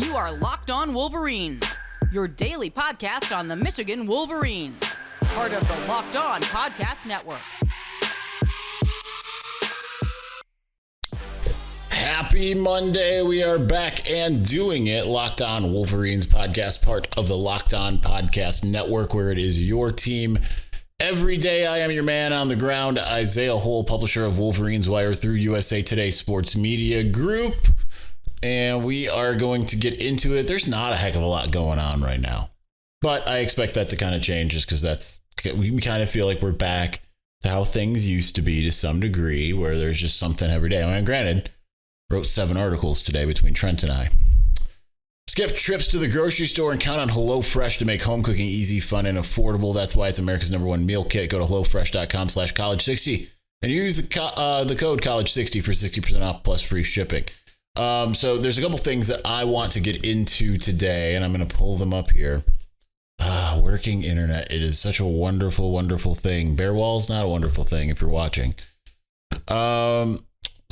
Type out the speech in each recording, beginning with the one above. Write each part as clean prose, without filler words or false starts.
You are Locked On Wolverines, your daily podcast on the Michigan Wolverines, part of the Locked On Podcast Network. Happy Monday. We are back and doing it. Locked On Wolverines podcast, part of the Locked On Podcast Network, where it is your team every day. I am your man on the ground, Isaiah Hole, publisher of Wolverines Wire through USA Today Sports Media Group. And we are going to get into it. There's not a heck of a lot going on right now, but I expect that to kind of change just because we kind of feel like we're back to how things used to be to some degree, where there's just something every day. I mean, granted, wrote 7 articles today between Trent and I. Skip trips to the grocery store and count on HelloFresh to make home cooking easy, fun, and affordable. That's why it's America's #1 meal kit. Go to HelloFresh.com/college60 and use the code college60 for 60% off plus free shipping. So there's a couple things that I want to get into today, and I'm going to pull them up here. Working internet. It is such a wonderful, wonderful thing. Bare walls, not a wonderful thing if you're watching. So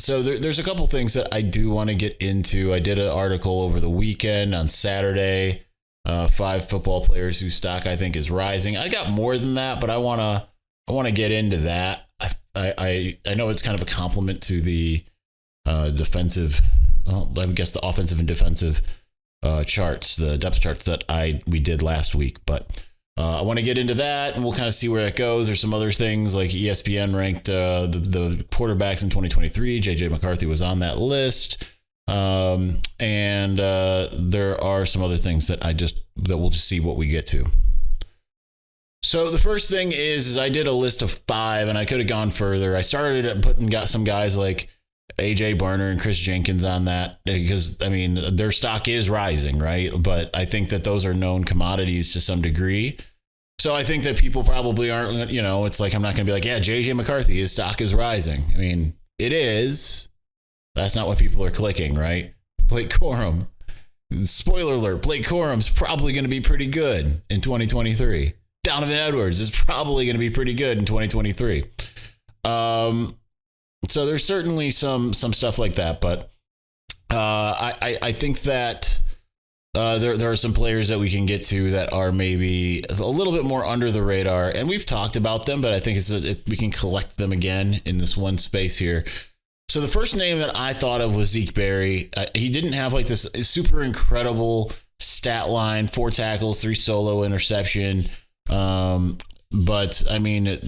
there's a couple things that I do want to get into. I did an article over the weekend on Saturday. 5 football players whose stock I think is rising. I got more than that, but I want to get into that. I know it's kind of a compliment to the defensive. Well, I guess the offensive and defensive charts, the depth charts that we did last week. But I want to get into that, and we'll kind of see where it goes. There's some other things like ESPN ranked the quarterbacks in 2023. McCarthy was on that list. And there are some other things that we'll just see what we get to. So the first thing is I did a list of 5, and I could have gone further. I started got some guys like AJ Barner and Chris Jenkins on that because, I mean, their stock is rising, right? But I think that those are known commodities to some degree. So I think that people probably aren't, it's like I'm not going to be like, yeah, JJ McCarthy, his stock is rising. I mean, it is. That's not what people are clicking, right? Blake Corum. Spoiler alert, Blake Corum's probably going to be pretty good in 2023. Donovan Edwards is probably going to be pretty good in 2023. So there's certainly some stuff like that, but I think that there are some players that we can get to that are maybe a little bit more under the radar, and we've talked about them, but I think we can collect them again in this one space here. So the first name that I thought of was Zeke Berry. He didn't have like this super incredible stat line: 4 tackles, 3 solo interception. But I mean,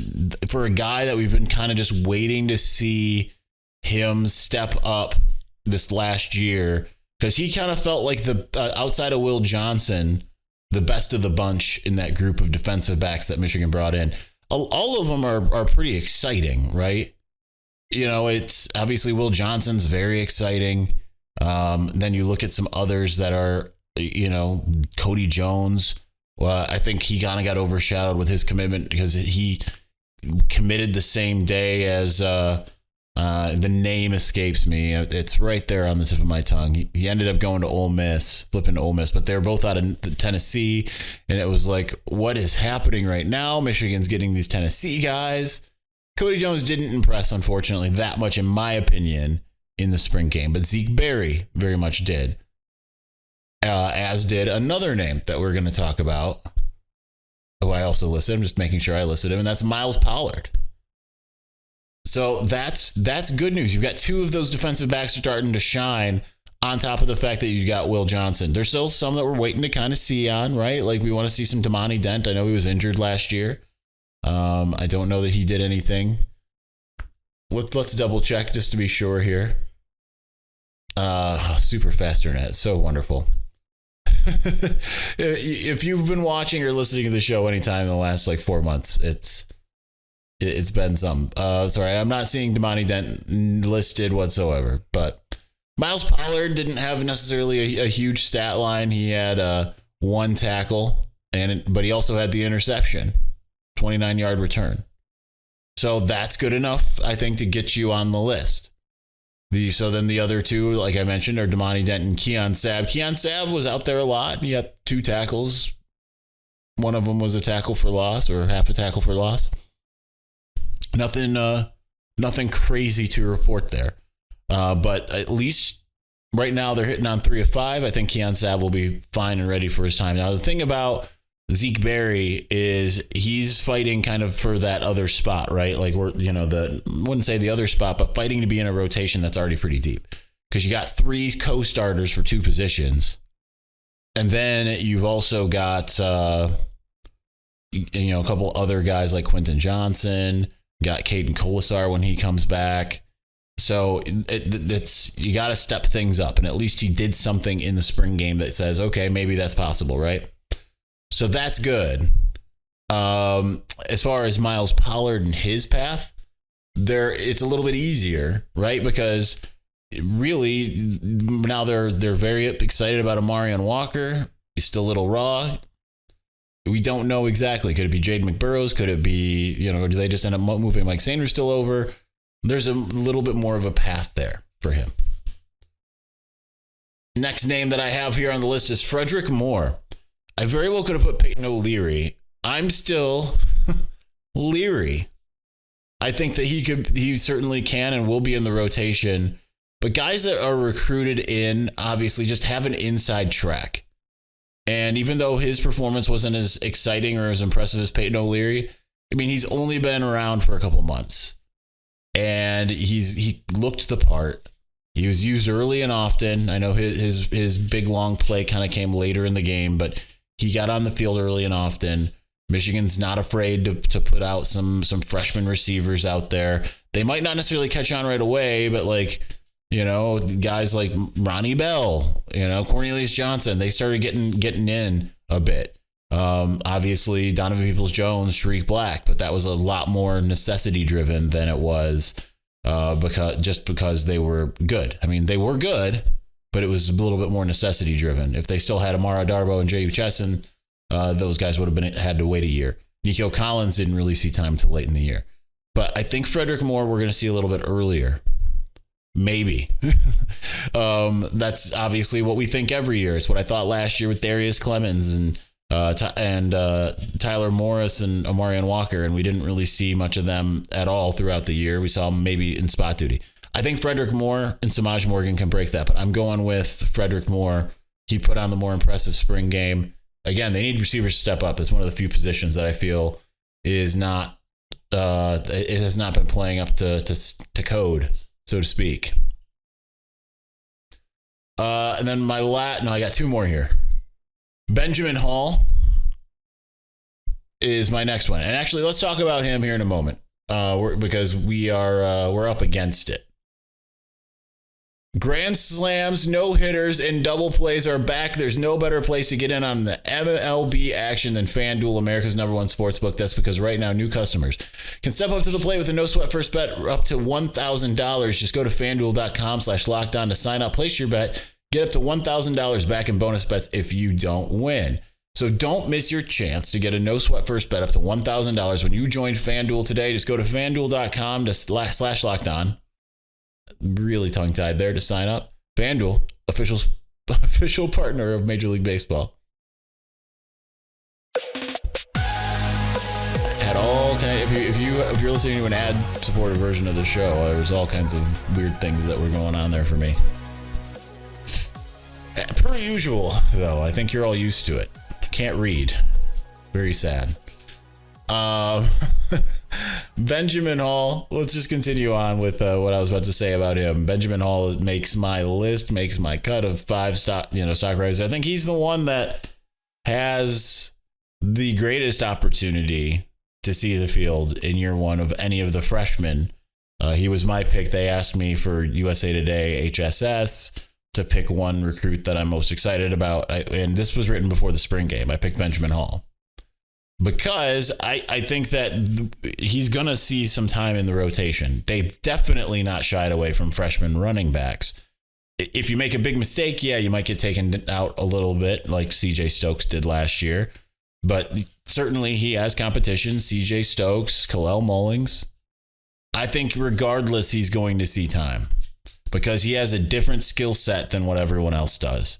for a guy that we've been kind of just waiting to see him step up this last year, because he kind of felt like the outside of Will Johnson, the best of the bunch in that group of defensive backs that Michigan brought in. All of them are pretty exciting, right? It's obviously Will Johnson's very exciting. Then you look at some others that are, Cody Jones. Well, I think he kind of got overshadowed with his commitment because he committed the same day as the name escapes me. It's right there on the tip of my tongue. He ended up going to Ole Miss, flipping to Ole Miss, but they're both out of Tennessee. And it was like, what is happening right now? Michigan's getting these Tennessee guys. Cody Jones didn't impress, unfortunately, that much, in my opinion, in the spring game. But Zeke Berry very much did. As did another name that we're going to talk about, who I also listed. I'm just making sure I listed him, and that's Miles Pollard. So that's good news. You've got 2 of those defensive backs starting to shine on top of the fact that you got Will Johnson. There's still some that we're waiting to kind of see on, right? Like we want to see some Damani Dent. I know he was injured last year. I don't know that he did anything. Let's double check just to be sure here. Super fast internet. So wonderful. If you've been watching or listening to the show anytime in the last 4 months, it's been some. Sorry, I'm not seeing Damani Dent listed whatsoever, but Miles Pollard didn't have necessarily a huge stat line. He had 1 tackle, but he also had the interception, 29-yard return. So that's good enough, I think, to get you on the list. So then the other 2, like I mentioned, are Damani Dent and Keon Sabb. Keon Sabb was out there a lot. He had 2 tackles. One of them was a tackle for loss, or half a tackle for loss. Nothing crazy to report there. But at least Right now, they're hitting on 3 of 5. I think Keon Sabb will be fine and ready for his time. Now, the thing about Zeke Berry is he's fighting kind of for that other spot, right? Like wouldn't say the other spot, but fighting to be in a rotation that's already pretty deep. Because you got 3 co-starters for 2 positions. And then you've also got, a couple other guys like Quentin Johnson, got Caden Colasar when he comes back. So it's you got to step things up. And at least he did something in the spring game that says, okay, maybe that's possible, right? So that's good. As far as Miles Pollard and his path, it's a little bit easier, right? Because really now they're very excited about Amarian Walker. He's still a little raw. We don't know exactly. Could it be Jade McBurrows? Could it be, do they just end up moving Mike Sanders still over? There's a little bit more of a path there for him. Next name that I have here on the list is Frederick Moore. I very well could have put Peyton O'Leary. I'm still leery. I think that he certainly can and will be in the rotation. But guys that are recruited in obviously just have an inside track. And even though his performance wasn't as exciting or as impressive as Peyton O'Leary, I mean, he's only been around for a couple months. And he looked the part. He was used early and often. I know his big long play kind of came later in the game, but he got on the field early and often. Michigan's not afraid to put out some freshman receivers out there. They might not necessarily catch on right away, but guys like Ronnie Bell, Cornelius Johnson, they started getting in a bit. Obviously Donovan Peoples-Jones, Shareek Black, but that was a lot more necessity driven than it was because they were good. I mean, they were good, but it was a little bit more necessity driven. If they still had Amara Darbo and J.U. Chesson, those guys would have had to wait a year. Nico Collins didn't really see time till late in the year. But I think Frederick Moore we're going to see a little bit earlier. Maybe. That's obviously what we think every year. It's what I thought last year with Darius Clemens and Tyler Morris and Amarian Walker, and we didn't really see much of them at all throughout the year. We saw them maybe in spot duty. I think Frederick Moore and Samaj Morgan can break that, but I'm going with Frederick Moore. He put on the more impressive spring game. Again, they need receivers to step up. It's one of the few positions that I feel is not it has not been playing up to code, so to speak. And then I got 2 more here. Benjamin Hall is my next one. And actually, let's talk about him here in a moment because we're up against it. Grand slams, no hitters, and double plays are back. There's no better place to get in on the MLB action than FanDuel, America's #1 sportsbook. That's because right now, new customers can step up to the plate with a no sweat first bet up to $1,000. Just go to FanDuel.com/lockedon to sign up, place your bet, get up to $1,000 back in bonus bets if you don't win. So don't miss your chance to get a no sweat first bet up to $1,000 when you join FanDuel today. Just go to FanDuel.com/lockedon. Really tongue-tied there to sign up. FanDuel, official partner of Major League Baseball. Had all kind. If you're listening to an ad-supported version of the show, there's all kinds of weird things that were going on there for me. Per usual, though, I think you're all used to it. Can't read. Very sad. Benjamin Hall. Let's just continue on with what I was about to say about him. Benjamin Hall makes my list, makes my cut of 5 stock risers. I think he's the one that has the greatest opportunity to see the field in year 1 of any of the freshmen. He was my pick. They asked me for USA Today HSS to pick one recruit that I'm most excited about. And this was written before the spring game. I picked Benjamin Hall. Because I think that he's going to see some time in the rotation. They've definitely not shied away from freshman running backs. If you make a big mistake, yeah, you might get taken out a little bit like CJ Stokes did last year. But certainly he has competition. CJ Stokes, Kalel Mullings. I think regardless, he's going to see time because he has a different skill set than what everyone else does.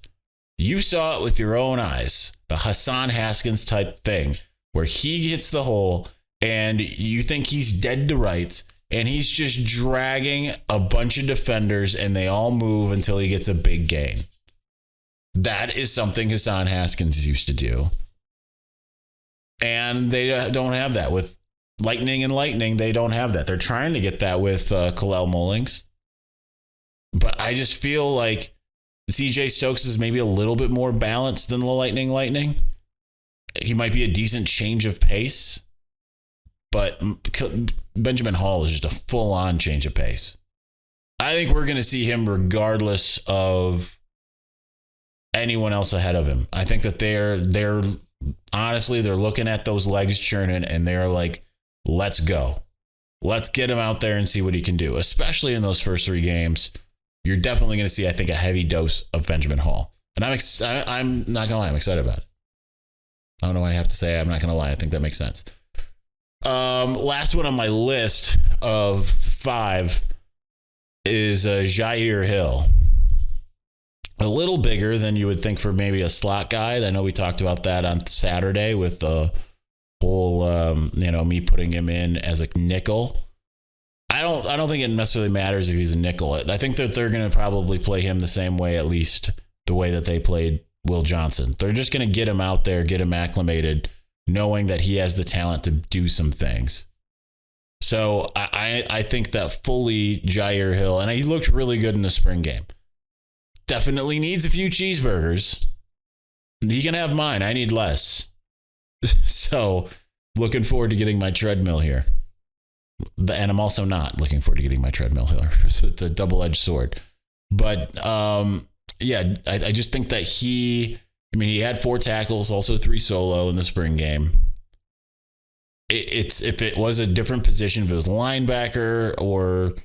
You saw it with your own eyes, the Hassan Haskins type thing, where he hits the hole and you think he's dead to rights. and he's just dragging a bunch of defenders and they all move until he gets a big gain. That is something Hassan Haskins used to do. And they don't have that with Lightning. They don't have that. They're trying to get that with Kalel Mullings. But I just feel like CJ Stokes is maybe a little bit more balanced than the Lightning. He might be a decent change of pace. But Benjamin Hall is just a full-on change of pace. I think we're going to see him regardless of anyone else ahead of him. I think that they're honestly, they're looking at those legs churning and they're like, let's go. Let's get him out there and see what he can do, especially in those first 3 games. You're definitely going to see, I think, a heavy dose of Benjamin Hall. And I'm not going to lie, I'm excited about it. I don't know why I have to say I'm not going to lie. I think that makes sense. Last one on my list of 5 is Jair Hill. A little bigger than you would think for maybe a slot guy. I know we talked about that on Saturday with the whole, me putting him in as a nickel. I don't think it necessarily matters if he's a nickel. I think that they're going to probably play him the same way, at least the way that they played Will Johnson. They're just going to get him out there, get him acclimated, knowing that he has the talent to do some things. So I think that fully Jair Hill, and he looked really good in the spring game. Definitely needs a few cheeseburgers. He can have mine. I need less. So looking forward to getting my treadmill here. And I'm also not looking forward to getting my treadmill here. So it's a double-edged sword. But I just think that he had 4 tackles, also 3 solo in the spring game. If it was a different position, if it was linebacker or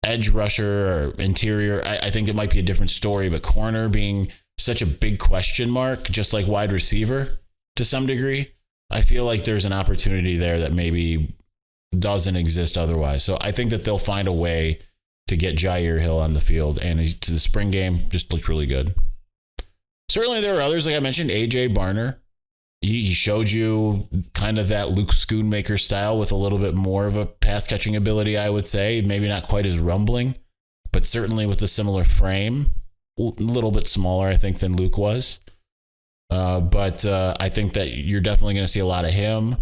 edge rusher or interior, I think it might be a different story. But corner being such a big question mark, just like wide receiver to some degree, I feel like there's an opportunity there that maybe doesn't exist otherwise. So I think that they'll find a way to get Jair Hill on the field. And to the spring game, just looked really good. Certainly there are others, like I mentioned, AJ Barner. He showed you kind of that Luke Schoonmaker style with a little bit more of a pass catching ability, I would say. Maybe not quite as rumbling, but certainly with a similar frame. A little bit smaller, I think, than Luke was. But I think that you're definitely going to see a lot of him.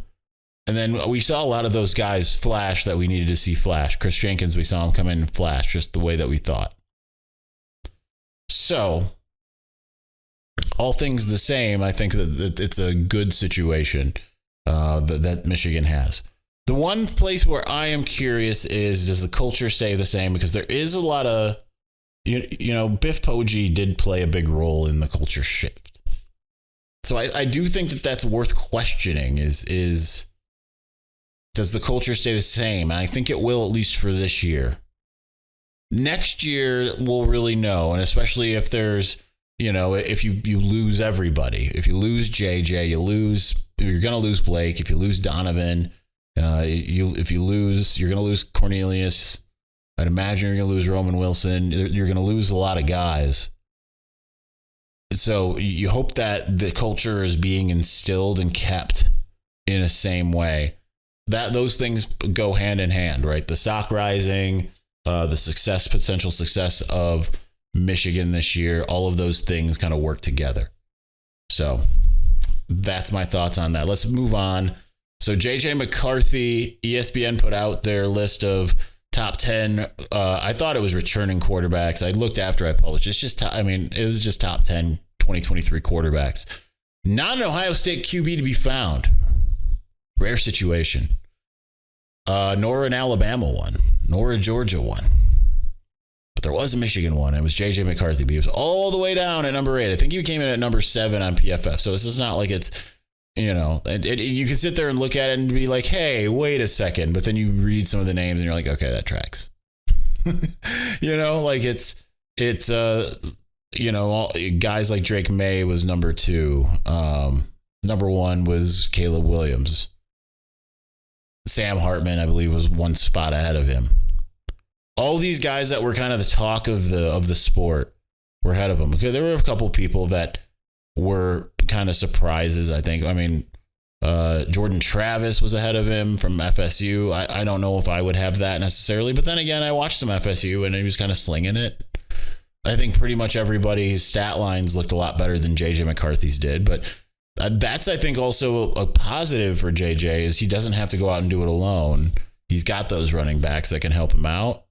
And then we saw a lot of those guys flash that we needed to see flash. Chris Jenkins, we saw him come in and flash just the way that we thought. So, all things the same, I think that it's a good situation that Michigan has. The one place where I am curious is, does the culture stay the same? Because there is a lot of, Biff Poggi did play a big role in the culture shift. So I do think that that's worth questioning is does the culture stay the same? And I think it will, at least for this year. Next year, we'll really know. And especially if there's, if you lose everybody, if you lose JJ, you're going to lose Blake. If you lose Donovan, if you lose, you're going to lose Cornelius. I'd imagine you're going to lose Roman Wilson. You're going to lose a lot of guys. So you hope that the culture is being instilled and kept in the same way. That those things go hand in hand, right? The stock rising, the potential success of Michigan this year, all of those things kind of work together. So that's my thoughts on that. Let's move on. So JJ McCarthy, ESPN put out their list of top 10. I thought it was returning quarterbacks. I looked after I published. It was just top 10 2023 quarterbacks. Not an Ohio State QB to be found. Rare situation. Nor an Alabama one, nor a Georgia one. But there was a Michigan one. It was JJ McCarthy. He was all the way down at number 8. I think he came in at number 7 on PFF. So this is not like it's, you can sit there and look at it and be like, hey, wait a second. But then you read some of the names and you're like, okay, that tracks. Guys like Drake May was number 2. Number 1 was Caleb Williams. Sam Hartman, I believe, was 1 spot ahead of him. All these guys that were kind of the talk of the sport were ahead of him. Okay, there were a couple people that were kind of surprises, I think. Jordan Travis was ahead of him from FSU. I don't know if I would have that necessarily, but then again, I watched some FSU and he was kind of slinging it. I think pretty much everybody's stat lines looked a lot better than JJ McCarthy's did, but that's, I think, also a positive for JJ is he doesn't have to go out and do it alone. He's got those running backs that can help him out.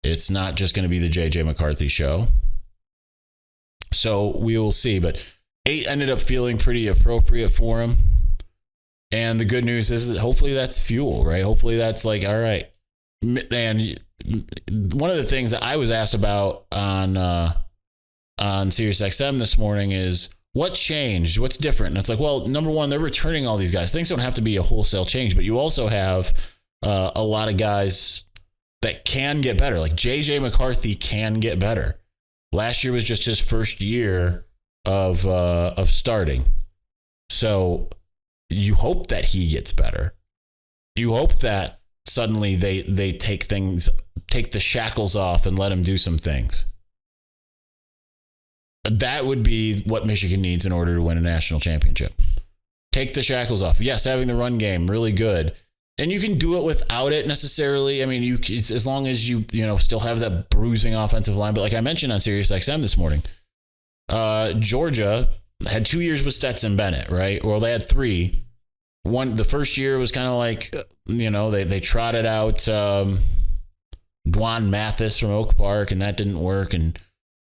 It's not just going to be the JJ McCarthy show. So we will see, but 8 ended up feeling pretty appropriate for him. And the good news is that hopefully that's fuel, right? Hopefully that's like, all right. And one of the things that I was asked about on SiriusXM this morning is what's changed? What's different? And it's like, well, number one, they're returning all these guys. Things don't have to be a wholesale change, but you also have a lot of guys that can get better. Like JJ McCarthy can get better. Last year was just his first year of starting. So you hope that he gets better. You hope that suddenly they take the shackles off and let him do some things. That would be what Michigan needs in order to win a national championship. Take the shackles off. Yes, having the run game really good. And you can do it without it necessarily. I mean, as long as you still have that bruising offensive line. But like I mentioned on SiriusXM this morning, Georgia had 2 years with Stetson Bennett, right? Well, they had 3. The first year was kind of like, they trotted out Dwan Mathis from Oak Park, and that didn't work. And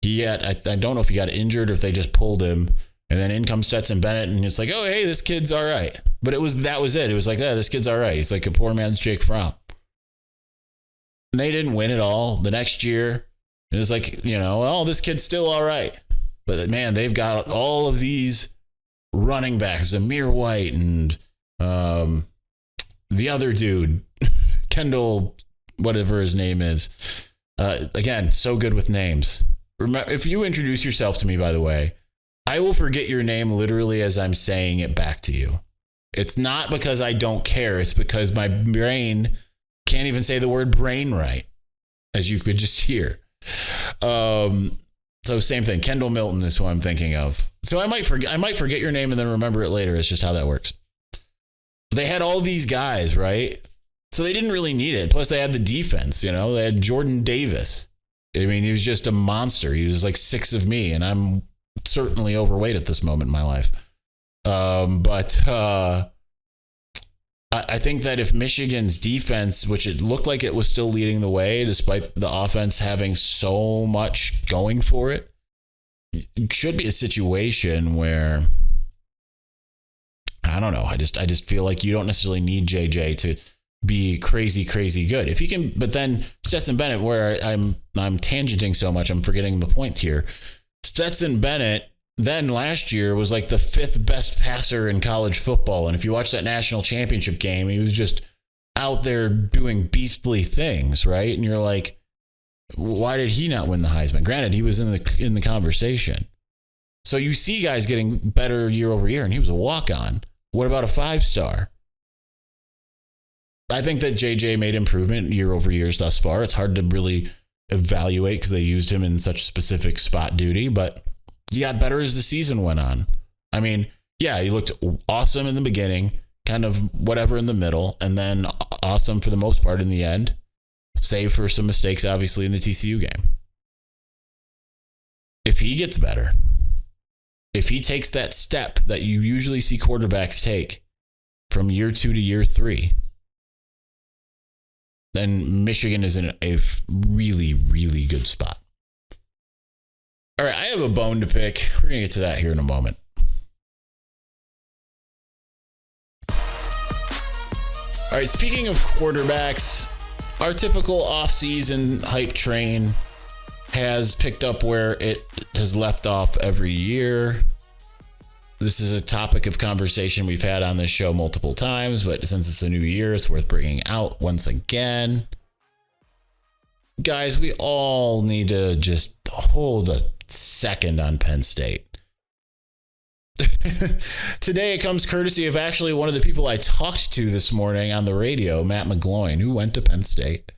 I don't know if he got injured or if they just pulled him. And then in comes Stetson Bennett, and it's like, oh, hey, this kid's all right. But that was it. It was like, this kid's all right. He's like a poor man's Jake Fromm. And they didn't win it all. The next year, it was like, this kid's still all right. But man, they've got all of these running backs, Zamir White and the other dude, Kendall, whatever his name is. Again, so good with names. Remember, if you introduce yourself to me, by the way, I will forget your name literally as I'm saying it back to you. It's not because I don't care. It's because my brain can't even say the word brain right, as you could just hear. So same thing. Kendall Milton is who I'm thinking of. So I might forget your name and then remember it later. It's just how that works. They had all these guys, right? So they didn't really need it. Plus they had the defense, they had Jordan Davis. I mean, he was just a monster. He was like 6 of me, and I'm certainly overweight at this moment in my life. But I think that if Michigan's defense, which it looked like it was still leading the way, despite the offense having so much going for it, it should be a situation where, I don't know. I just feel like you don't necessarily need JJ to be crazy good. If he can, but then Stetson Bennett, where I'm tangenting so much, I'm forgetting the point here. Stetson Bennett then last year was like the 5th best passer in college football. And if you watch that national championship game, he was just out there doing beastly things, right? And you're like, why did he not win the Heisman? Granted, he was in the conversation. So you see guys getting better year over year, and he was a walk-on. What about a 5-star? I think that JJ made improvement year over years thus far. It's hard to really evaluate because they used him in such specific spot duty, but he got better as the season went on. I mean, yeah, he looked awesome in the beginning, kind of whatever in the middle, and then awesome for the most part in the end, save for some mistakes, obviously, in the TCU game. If he gets better, if he takes that step that you usually see quarterbacks take from year 2 to year 3, then Michigan is in a really, really good spot. All right, I have a bone to pick. We're going to get to that here in a moment. All right, speaking of quarterbacks, our typical offseason hype train has picked up where it has left off every year. This is a topic of conversation we've had on this show multiple times, but since it's a new year, it's worth bringing out once again. Guys, we all need to just hold a second on Penn State. Today it comes courtesy of actually one of the people I talked to this morning on the radio, Matt McGloin, who went to Penn State.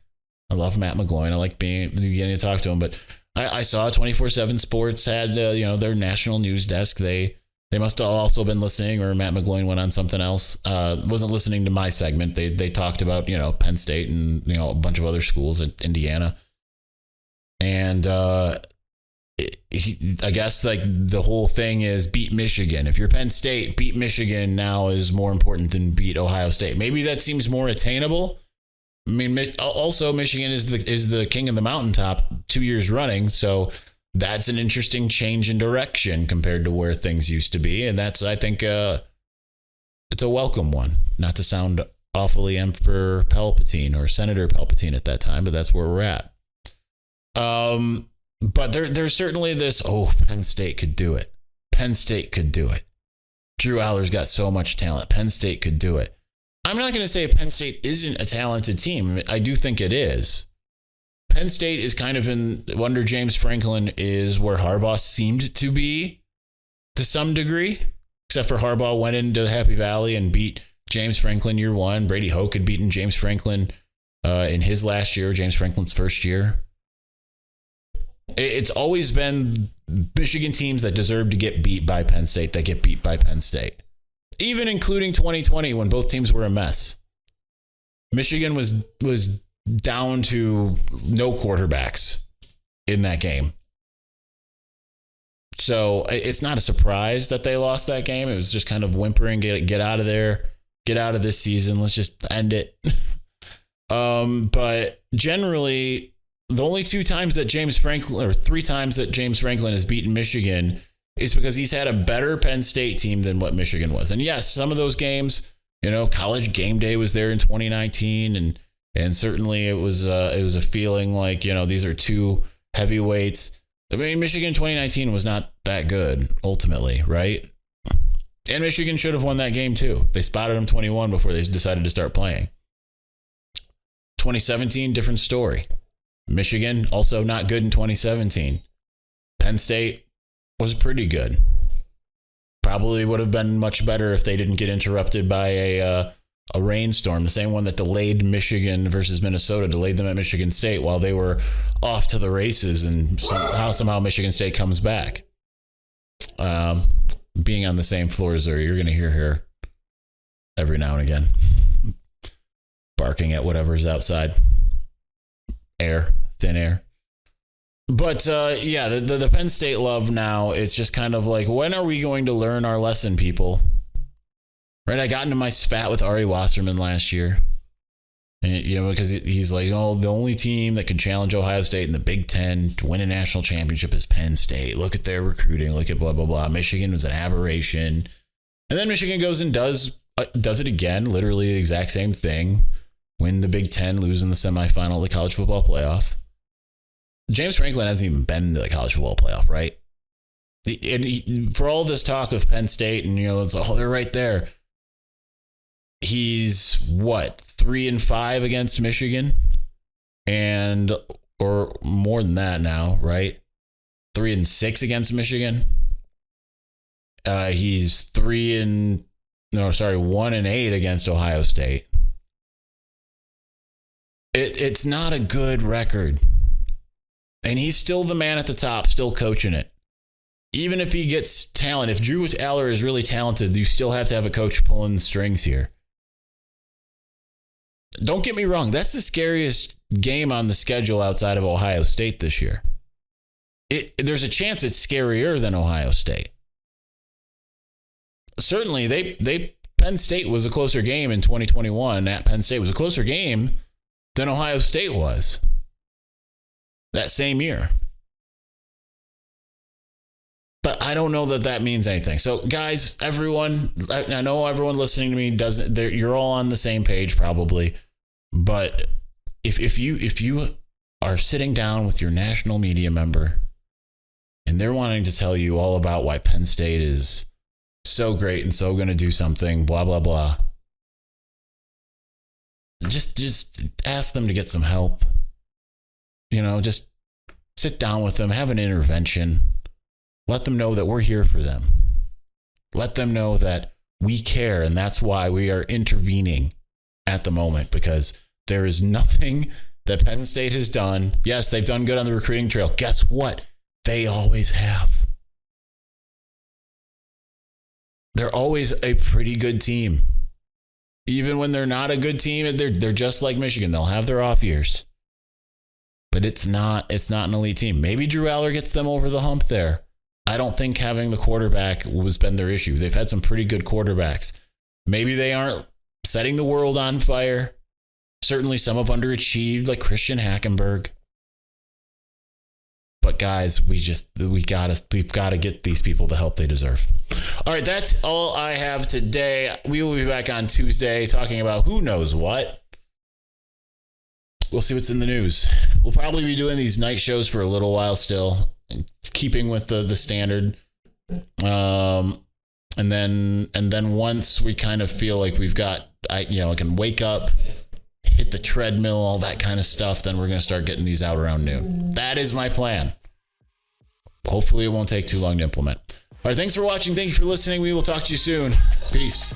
I love Matt McGloin. I like getting to talk to him, but I saw 24/7 Sports had their national news desk. They They must have also been listening, or Matt McGloin went on something else. Wasn't listening to my segment. They talked about, Penn State and, a bunch of other schools at Indiana. And I guess like the whole thing is beat Michigan. If you're Penn State, beat Michigan now is more important than beat Ohio State. Maybe that seems more attainable. I mean, also Michigan is the king of the mountaintop 2 years running. So that's an interesting change in direction compared to where things used to be. And that's, I think, it's a welcome one. Not to sound awfully Emperor Palpatine or Senator Palpatine at that time, but that's where we're at. But there's certainly this, Penn State could do it. Penn State could do it. Drew Aller's got so much talent. Penn State could do it. I'm not going to say Penn State isn't a talented team. I do think it is. Penn State is kind of under James Franklin is where Harbaugh seemed to be to some degree, except for Harbaugh went into Happy Valley and beat James Franklin year one. Brady Hoke had beaten James Franklin in his last year, James Franklin's first year. It's always been Michigan teams that deserve to get beat by Penn State that get beat by Penn State, even including 2020 when both teams were a mess. Michigan was down to no quarterbacks in that game. So it's not a surprise that they lost that game. It was just kind of whimpering, get out of there, get out of this season. Let's just end it. But generally, the only 2 times that James Franklin, or 3 times that James Franklin has beaten Michigan is because he's had a better Penn State team than what Michigan was. And yes, some of those games, College Game Day was there in 2019, and certainly it was a feeling like, these are 2 heavyweights. I mean, Michigan 2019 was not that good ultimately, right? And Michigan should have won that game too. They spotted them 21 before they decided to start playing. 2017, different story. Michigan also not good in 2017. Penn State was pretty good. Probably would have been much better if they didn't get interrupted by a rainstorm, the same one that delayed Michigan versus Minnesota, delayed them at Michigan State while they were off to the races, and somehow Michigan State comes back. Being on the same floor as her, you're going to hear her every now and again barking at whatever's outside. Thin air. But the Penn State love now, it's just kind of like, when are we going to learn our lesson, people? Right? I got into my spat with Ari Wasserman last year. And, because he's like, the only team that could challenge Ohio State in the Big Ten to win a national championship is Penn State. Look at their recruiting. Look at blah, blah, blah. Michigan was an aberration. And then Michigan goes and does it again, literally the exact same thing. Win the Big Ten, lose in the semifinal of the college football playoff. James Franklin hasn't even been to the college football playoff, right? For all this talk of Penn State and, it's they're right there. He's 3-5 against Michigan, or more than that now, right? 3-6 against Michigan. He's 1-8 against Ohio State. It's not a good record. And he's still the man at the top, still coaching it. Even if he gets talent, if Drew Aller is really talented, you still have to have a coach pulling the strings here. Don't get me wrong, that's the scariest game on the schedule outside of Ohio State this year. There's a chance it's scarier than Ohio State. Certainly, Penn State was a closer game in 2021. At Penn State was a closer game than Ohio State was that same year. But I don't know that means anything. So, guys, everyone, I know everyone listening to me doesn't. You're all on the same page, probably. But if you are sitting down with your national media member and they're wanting to tell you all about why Penn State is so great and so going to do something, blah blah blah, just ask them to get some help. Just sit down with them, have an intervention. Let them know that we're here for them. Let them know that we care, and that's why we are intervening at the moment, because there is nothing that Penn State has done. Yes, they've done good on the recruiting trail. Guess what? They always have. they're always a pretty good team. Even when they're not a good team, they're just like Michigan. They'll have their off years. But it's not an elite team. Maybe Drew Aller gets them over the hump there. I don't think having the quarterback has been their issue. They've had some pretty good quarterbacks. Maybe they aren't setting the world on fire. Certainly some have underachieved, like Christian Hackenberg. But guys, we've got to get these people the help they deserve. All right, that's all I have today. We will be back on Tuesday talking about who knows what. We'll see what's in the news. We'll probably be doing these night shows for a little while still. It's keeping with the standard. And then once we kind of feel like we've got, I can wake up, hit the treadmill, all that kind of stuff, then we're going to start getting these out around noon. That is my plan. Hopefully it won't take too long to implement. All right, thanks for watching. Thank you for listening. We will talk to you soon. Peace.